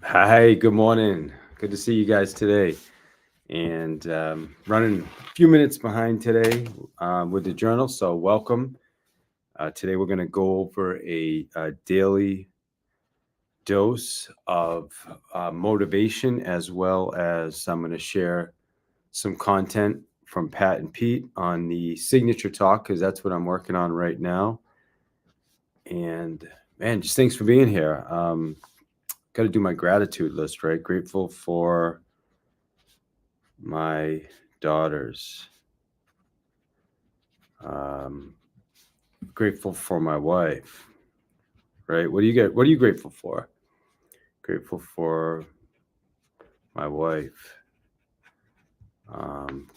Hi, good morning. Good to see you guys today. And running a few minutes behind today with the journal, so welcome. Today we're going to go over a daily dose of motivation, as well as I'm going to share some content from Pat and Pete on the signature talk, because that's what I'm working on right now. And man, just thanks for being here. Got to do my gratitude list, right? Grateful for my daughters. Um, Grateful for my wife, right? What do you get? What are you grateful for? Grateful for my wife.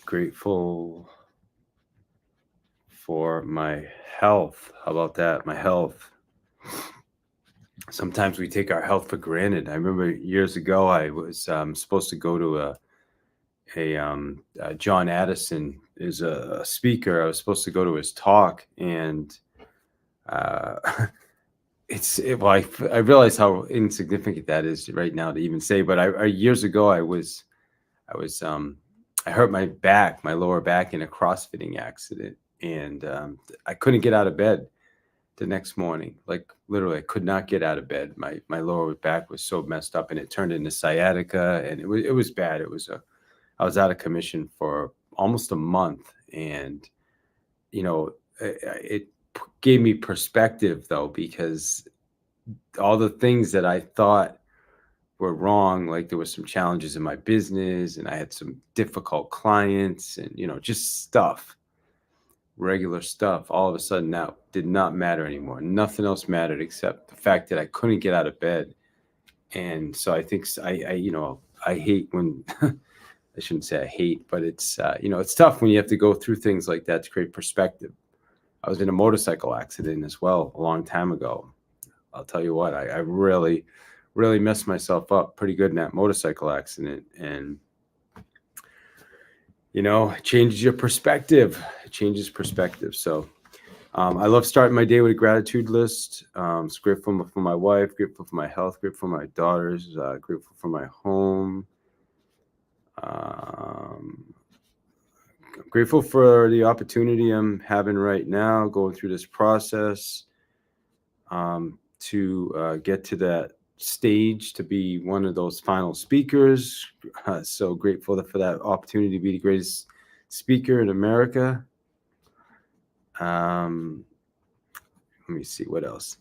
Grateful for my health. How about that? My health. Sometimes we take our health for granted. I remember years ago, I was supposed to go to John Addison is a speaker. I was supposed to go to his talk, and uh, I realize how insignificant that is right now to even say. But years ago I was I hurt my back, my lower back, in a crossfitting accident, and I couldn't get out of bed the next morning. Like, literally, I could not get out of bed. My lower back was so messed up, and it turned into sciatica, and it was bad. I was out of commission for almost a month, and it gave me perspective, though, because all the things that I thought were wrong, like there was some challenges in my business, and I had some difficult clients, and just stuff, regular stuff, all of a sudden now did not matter anymore. Nothing else mattered except the fact that I couldn't get out of bed. And so I think I hate when I shouldn't say I hate, but it's tough when you have to go through things like that to create perspective. I was in a motorcycle accident as well a long time ago. I'll tell you what, I really, really messed myself up pretty good in that motorcycle accident. And, it changes your perspective. It changes perspective. So I love starting my day with a gratitude list. It's grateful for my wife, grateful for my health, grateful for my daughters, grateful for my home. Um, Grateful for the opportunity I'm having right now, going through this process to get to that stage to be one of those final speakers. So grateful for that opportunity to be the greatest speaker in America. Um, Let me see what else.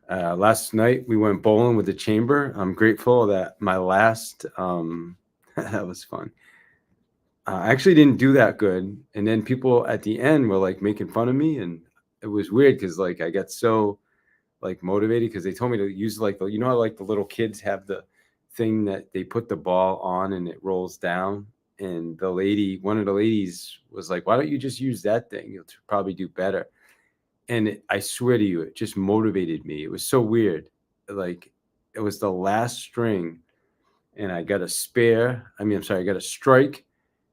Last night we went bowling with the chamber. I'm grateful that my last that was fun. I actually didn't do that good, and then people at the end were like making fun of me, and it was weird because like I got so like motivated because they told me to use like how like the little kids have the thing that they put the ball on and it rolls down, and one of the ladies was like, "Why don't you just use that thing? You'll probably do better." And I swear to you, it just motivated me. It was so weird. Like, it was the last string, and I got a spare. I mean, I'm sorry, I got a strike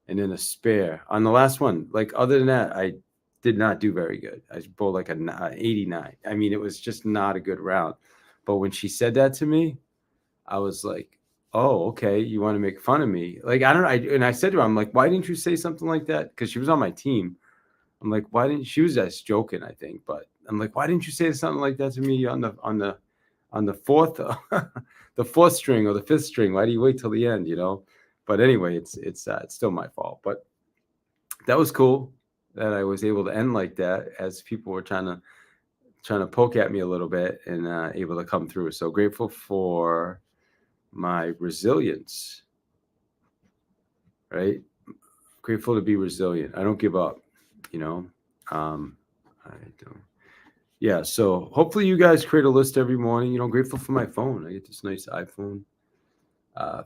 and then a spare on the last one. Like, other than that, I did not do very good. I bowled like a 89. I mean, it was just not a good round. But when she said that to me, I was like, "Oh, okay. You want to make fun of me?" Like, I don't know. And I said to her, "I'm like, why didn't you say something like that?" Because she was on my team. I'm like, "Why didn't?" She was just joking, I think. But I'm like, "Why didn't you say something like that to me on the fourth the fourth string or the fifth string? Why do you wait till the end?" But anyway, it's still my fault. But that was cool that I was able to end like that, as people were trying to poke at me a little bit, and able to come through. So grateful for my resilience, right? Grateful to be resilient. I don't give up, you know. I don't. Yeah. So hopefully you guys create a list every morning. Grateful for my phone. I get this nice iPhone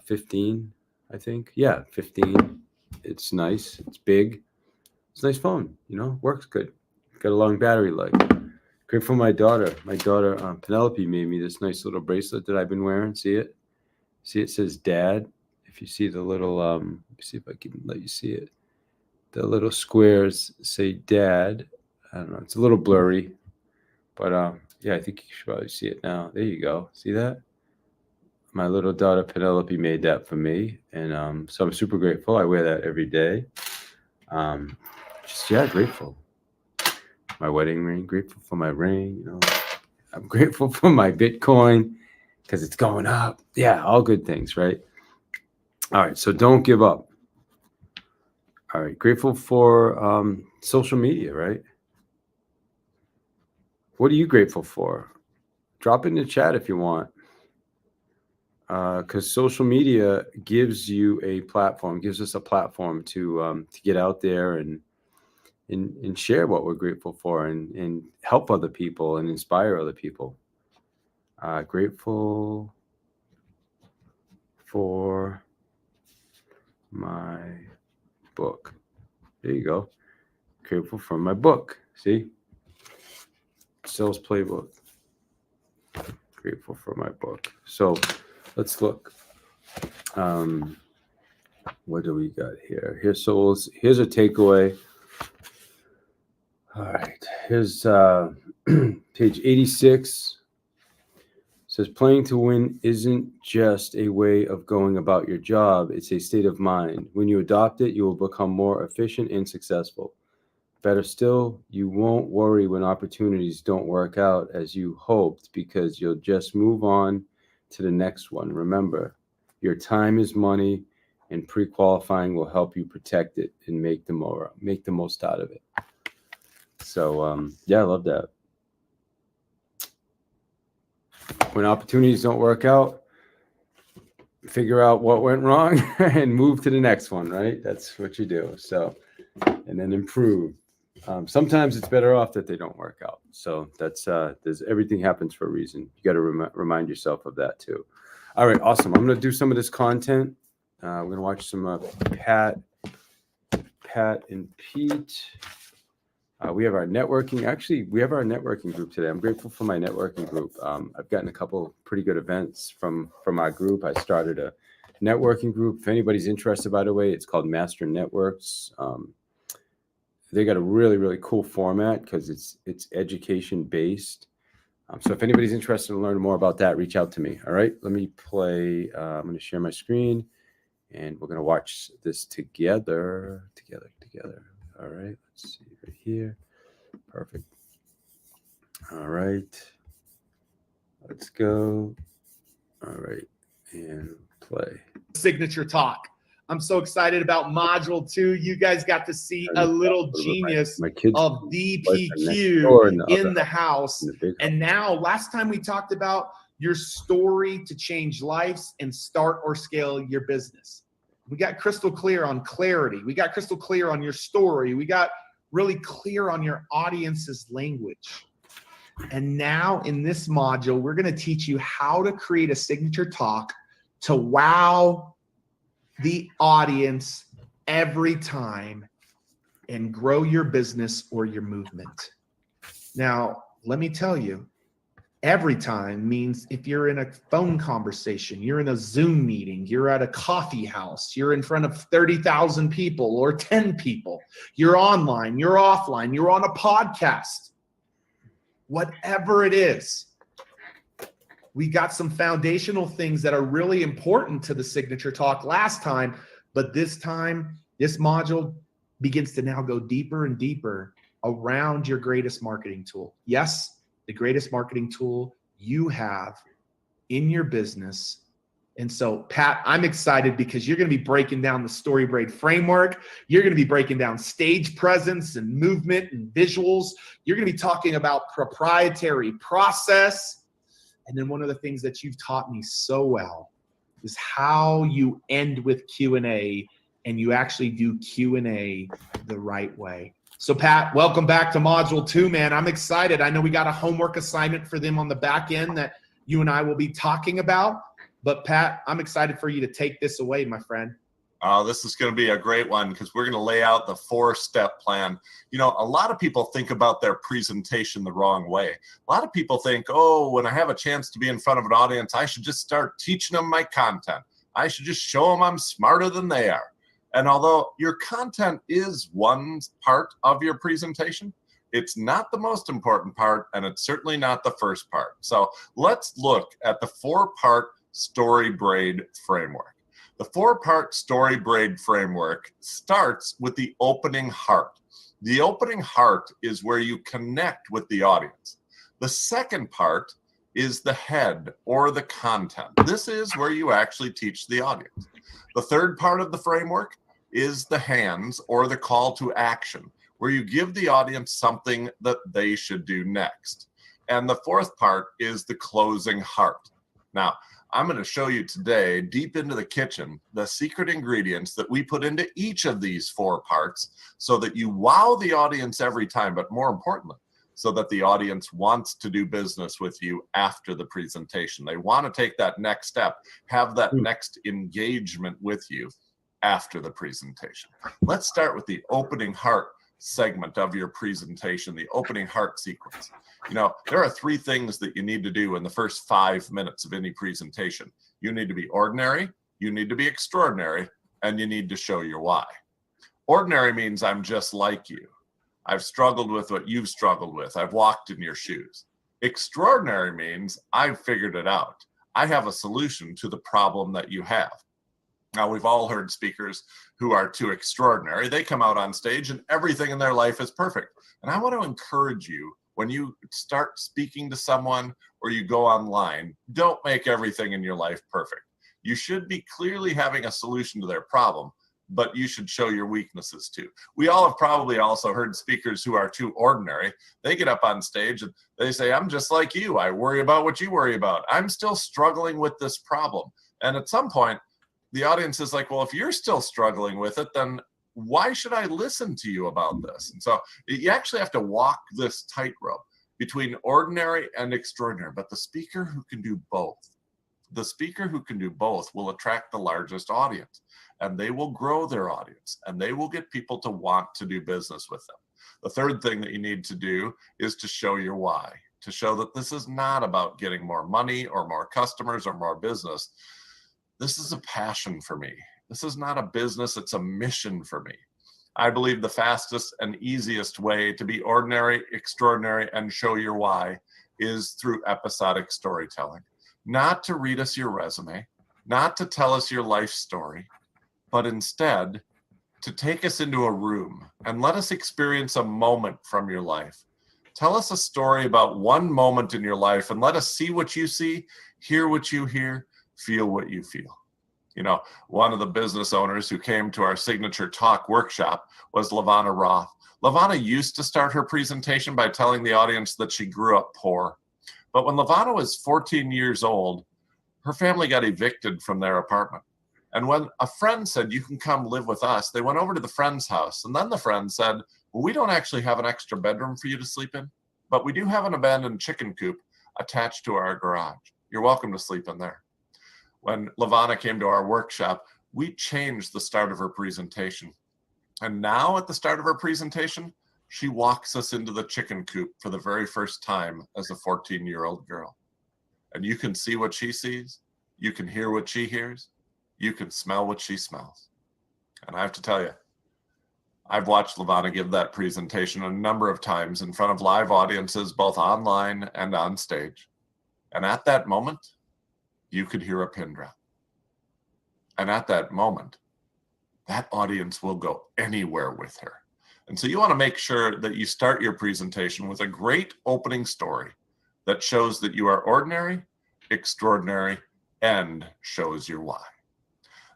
15, I think. Yeah, 15. It's nice. It's big. It's a nice phone. Works good. Got a long battery life. Grateful for my daughter. My daughter Penelope made me this nice little bracelet that I've been wearing. See it? See, it says Dad. If you see the little, let me see if I can let you see it. The little squares say Dad. I don't know. It's a little blurry, but yeah, I think you should probably see it now. There you go. See that? My little daughter Penelope made that for me, and so I'm super grateful. I wear that every day. Just grateful. My wedding ring, grateful for my ring. I'm grateful for my Bitcoin because it's going up. Yeah, all good things, right? All right, so don't give up. All right, grateful for social media, right? What are you grateful for? Drop in the chat if you want. Because social media gives you a platform, gives us a platform to get out there and share what we're grateful for and help other people and inspire other people. Grateful for my book. There you go. Grateful for my book. See? Sales playbook. Grateful for my book. So let's look. What do we got here? Here's a takeaway. All right. Here's page 86. Says playing to win isn't just a way of going about your job, it's a state of mind. When you adopt it, you will become more efficient and successful. Better still, you won't worry when opportunities don't work out as you hoped because you'll just move on to the next one. Remember, your time is money, and pre-qualifying will help you protect it and make the most out of it. So, yeah, I love that. When opportunities don't work out, figure out what went wrong and move to the next one, right? That's what you do. So, and then improve. Sometimes it's better off that they don't work out. So that's everything happens for a reason. You got to remind yourself of that too. All right, awesome. I'm going to do some of this content. We're going to watch some Pat and Pete. We have our networking. Actually, we have our networking group today. I'm grateful for my networking group. I've gotten a couple pretty good events from our group. I started a networking group. If anybody's interested, by the way, it's called Master Networks. They got a really, really cool format because it's education based. So if anybody's interested in learning more about that, reach out to me. All right, let me play. I'm going to share my screen, and we're going to watch this together. All right, let's see right here. Perfect. All right, let's go. All right, and play. Signature Talk. I'm so excited about Module 2. You guys got to see a little genius of DPQ in the house. And now, last time we talked about your story to change lives and start or scale your business. We got crystal clear on clarity. We got crystal clear on your story. We got really clear on your audience's language. And now in this module, we're going to teach you how to create a signature talk to wow the audience every time and grow your business or your movement. Now, let me tell you, every time means if you're in a phone conversation, you're in a Zoom meeting, you're at a coffee house, you're in front of 30,000 people or 10 people, you're online, you're offline, you're on a podcast, whatever it is. We got some foundational things that are really important to the signature talk last time, but this time, this module begins to now go deeper and deeper around your greatest marketing tool. Yes, the greatest marketing tool you have in your business. And so, Pat, I'm excited because you're going to be breaking down the StoryBraid framework. You're going to be breaking down stage presence and movement and visuals. You're going to be talking about proprietary process. And then one of the things that you've taught me so well is how you end with Q&A and you actually do Q&A the right way. So Pat, welcome back to Module 2, man. I'm excited. I know we got a homework assignment for them on the back end that you and I will be talking about. But Pat, I'm excited for you to take this away, my friend. This is going to be a great one because we're going to lay out the 4-step plan. You know, a lot of people think about their presentation the wrong way. A lot of people think, oh, when I have a chance to be in front of an audience, I should just start teaching them my content. I should just show them I'm smarter than they are. And although your content is one part of your presentation, it's not the most important part, and it's certainly not the first part. So let's look at the 4-part story braid framework. The 4-part story braid framework starts with the opening heart. The opening heart is where you connect with the audience. The second part is the head or the content. This is where you actually teach the audience. The third part of the framework is the hands or the call to action, where you give the audience something that they should do next. And the fourth part is the closing heart. Now, I'm going to show you today, deep into the kitchen, the secret ingredients that we put into each of these 4 parts so that you wow the audience every time, but more importantly, so that the audience wants to do business with you after the presentation. They want to take that next step, have that next engagement with you after the presentation. Let's start with the opening heart segment of your presentation, the opening heart sequence. You know, there are 3 things that you need to do in the first 5 minutes of any presentation. You need to be ordinary, you need to be extraordinary, and you need to show your why. Ordinary means I'm just like you. I've struggled with what you've struggled with. I've walked in your shoes. Extraordinary means I've figured it out. I have a solution to the problem that you have. Now, we've all heard speakers who are too extraordinary. They come out on stage and everything in their life is perfect. And I want to encourage you, when you start speaking to someone or you go online, don't make everything in your life perfect. You should be clearly having a solution to their problem, but you should show your weaknesses too. We all have probably also heard speakers who are too ordinary. They get up on stage and they say, I'm just like you. I worry about what you worry about. I'm still struggling with this problem. And at some point, the audience is like, well, if you're still struggling with it, then why should I listen to you about this? And so you actually have to walk this tightrope between ordinary and extraordinary. But the speaker who can do both, will attract the largest audience, and they will grow their audience, and they will get people to want to do business with them. The third thing that you need to do is to show your why, to show that this is not about getting more money or more customers or more business. This is a passion for me. This is not a business, it's a mission for me. I believe the fastest and easiest way to be ordinary, extraordinary, and show your why is through episodic storytelling. Not to read us your resume, not to tell us your life story, but instead to take us into a room and let us experience a moment from your life. Tell us a story about one moment in your life and let us see what you see, hear what you hear, feel what you feel. You know, one of the business owners who came to our signature talk workshop was LaVonna Roth. LaVonna used to start her presentation by telling the audience that she grew up poor. But when LaVonna was 14 years old, her family got evicted from their apartment. And when a friend said, you can come live with us, they went over to the friend's house. And then the friend said, well, we don't actually have an extra bedroom for you to sleep in, but we do have an abandoned chicken coop attached to our garage. You're welcome to sleep in there. When LaVonna came to our workshop, we changed the start of her presentation. And now at the start of her presentation, she walks us into the chicken coop for the very first time as a 14-year-old girl. And you can see what she sees. You can hear what she hears. You can smell what she smells. And I have to tell you, I've watched LaVonna give that presentation a number of times in front of live audiences, both online and on stage. And at that moment, you could hear a pin drop. And at that moment, that audience will go anywhere with her. And so you want to make sure that you start your presentation with a great opening story that shows that you are ordinary, extraordinary, and shows your why.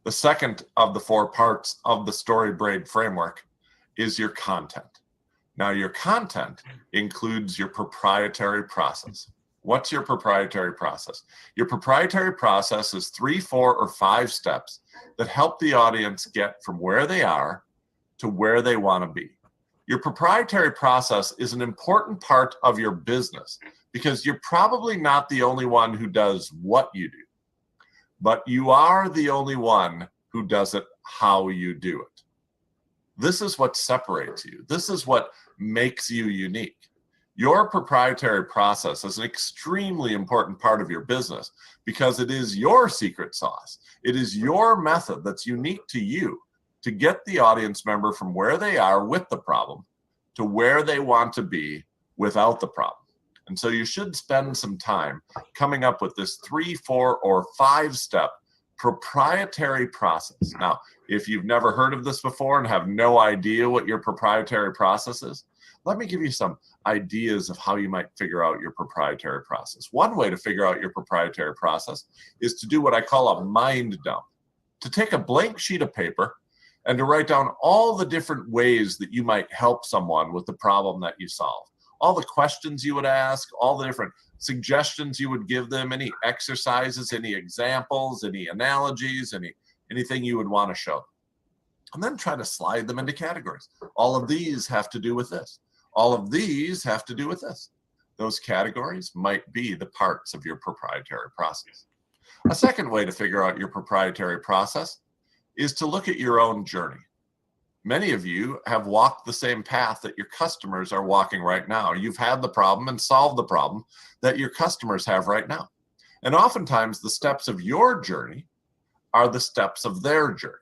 The second of the 4 parts of the Story Braid framework is your content. Now, your content includes your proprietary process. What's your proprietary process? Your proprietary process is 3, 4, or 5 steps that help the audience get from where they are to where they want to be. Your proprietary process is an important part of your business because you're probably not the only one who does what you do, but you are the only one who does it how you do it. This is what separates you. This is what makes you unique. Your proprietary process is an extremely important part of your business because it is your secret sauce. It is your method that's unique to you to get the audience member from where they are with the problem to where they want to be without the problem. And so you should spend some time coming up with this 3, 4, or 5-step proprietary process. Now, if you've never heard of this before and have no idea what your proprietary process is, let me give you some ideas of how you might figure out your proprietary process. One way to figure out your proprietary process is to do what I call a mind dump, to take a blank sheet of paper and to write down all the different ways that you might help someone with the problem that you solve. All the questions you would ask, all the different suggestions you would give them, any exercises, any examples, any analogies, anything you would want to show. And then try to slide them into categories. All of these have to do with this. All of these have to do with this. Those categories might be the parts of your proprietary process. A second way to figure out your proprietary process is to look at your own journey. Many of you have walked the same path that your customers are walking right now. You've had the problem and solved the problem that your customers have right now. And oftentimes the steps of your journey are the steps of their journey.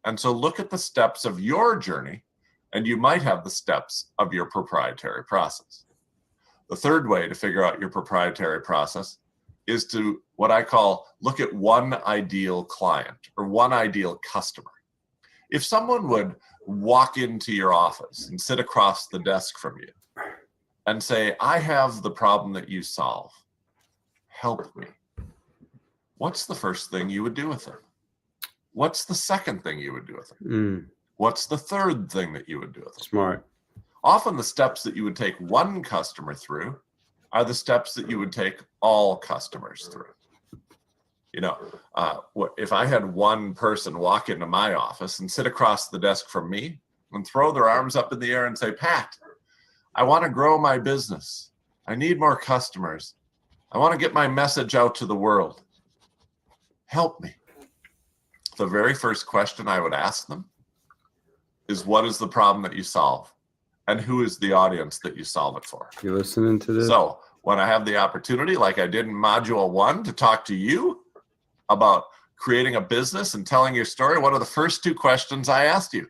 And so look at the steps of your journey, and you might have the steps of your proprietary process. The third way to figure out your proprietary process is to what I call look at one ideal client or one ideal customer. If someone would walk into your office and sit across the desk from you and say, I have the problem that you solve, help me. What's the first thing you would do with them? What's the second thing you would do with them? What's the third thing that you would do with them? Smart. Often the steps that you would take one customer through are the steps that you would take all customers through. You know, if I had one person walk into my office and sit across the desk from me and throw their arms up in the air and say, Pat, I want to grow my business. I need more customers. I want to get my message out to the world. Help me. The very first question I would ask them is, what is the problem that you solve? And who is the audience that you solve it for? You listening to this? So when I have the opportunity, like I did in Module 1, to talk to you about creating a business and telling your story, what are the first 2 questions I asked you?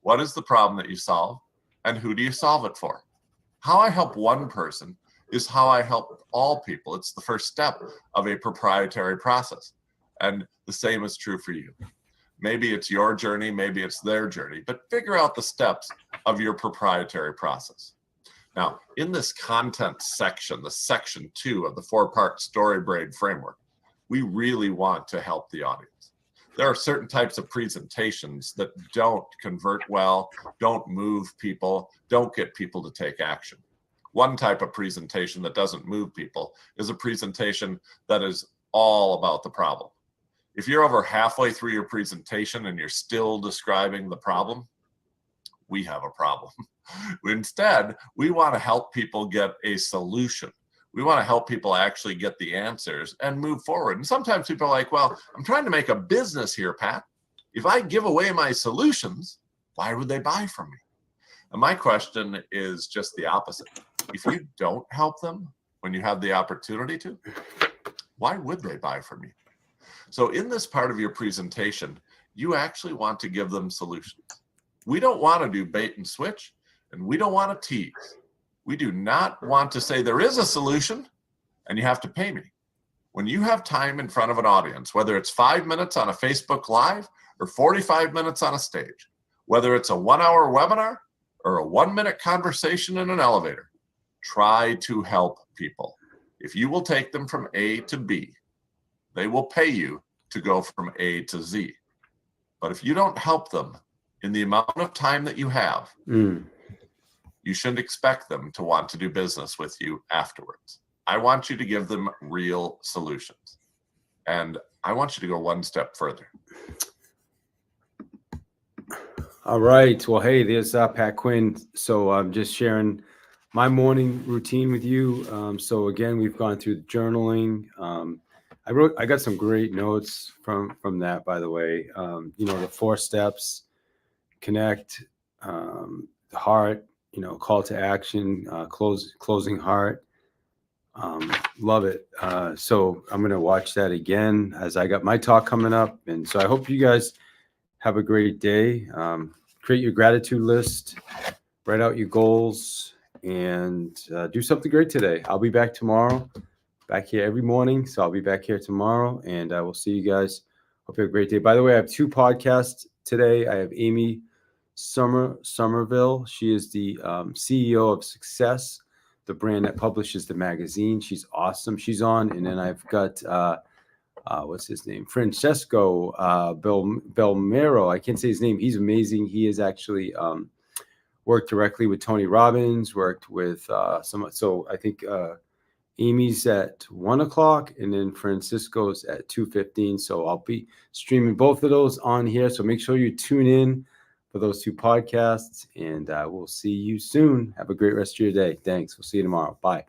What is the problem that you solve? And who do you solve it for? How I help one person is how I help all people. It's the first step of a proprietary process. And the same is true for you. Maybe it's your journey, maybe it's their journey, but figure out the steps of your proprietary process. Now, in this content section, the section 2 of the 4-part StoryBraid framework, we really want to help the audience. There are certain types of presentations that don't convert well, don't move people, don't get people to take action. One type of presentation that doesn't move people is a presentation that is all about the problem. If you're over halfway through your presentation and you're still describing the problem, we have a problem. Instead, we want to help people get a solution. We want to help people actually get the answers and move forward. And sometimes people are like, well, I'm trying to make a business here, Pat. If I give away my solutions, why would they buy from me? And my question is just the opposite. If you don't help them when you have the opportunity to, why would they buy from you? So in this part of your presentation, you actually want to give them solutions. We don't want to do bait and switch, and we don't want to tease. We do not want to say there is a solution and you have to pay me. When you have time in front of an audience, whether it's 5 minutes on a Facebook Live or 45 minutes on a stage, whether it's a 1-hour webinar or a 1-minute conversation in an elevator, try to help people. If you will take them from A to B, they will pay you to go from A to Z. But if you don't help them in the amount of time that you have, you shouldn't expect them to want to do business with you afterwards. I want you to give them real solutions. And I want you to go one step further. All right. Well, hey, there's Pat Quinn. So I'm just sharing my morning routine with you. So again, we've gone through journaling. I got some great notes from that, by the way. The 4 steps: connect, heart, call to action, closing heart. Love it. So I'm going to watch that again as I got my talk coming up. And so I hope you guys have a great day. Create your gratitude list, write out your goals, and do something great today. I'll be back tomorrow, back here every morning. So I'll be back here tomorrow, and I will see you guys. Hope you have a great day. By the way, I have 2 podcasts today. I have Amy Somerville. She is the CEO of Success, the brand that publishes the magazine. She's awesome. She's on. And then I've got, what's his name? Francesco Belmero. I can't say his name. He's amazing. He is actually worked directly with Tony Robbins, worked with some. So I think Amy's at 1 o'clock and then Francisco's at 2:15. So I'll be streaming both of those on here. So make sure you tune in for those 2 podcasts, and we'll see you soon. Have a great rest of your day. Thanks. We'll see you tomorrow. Bye.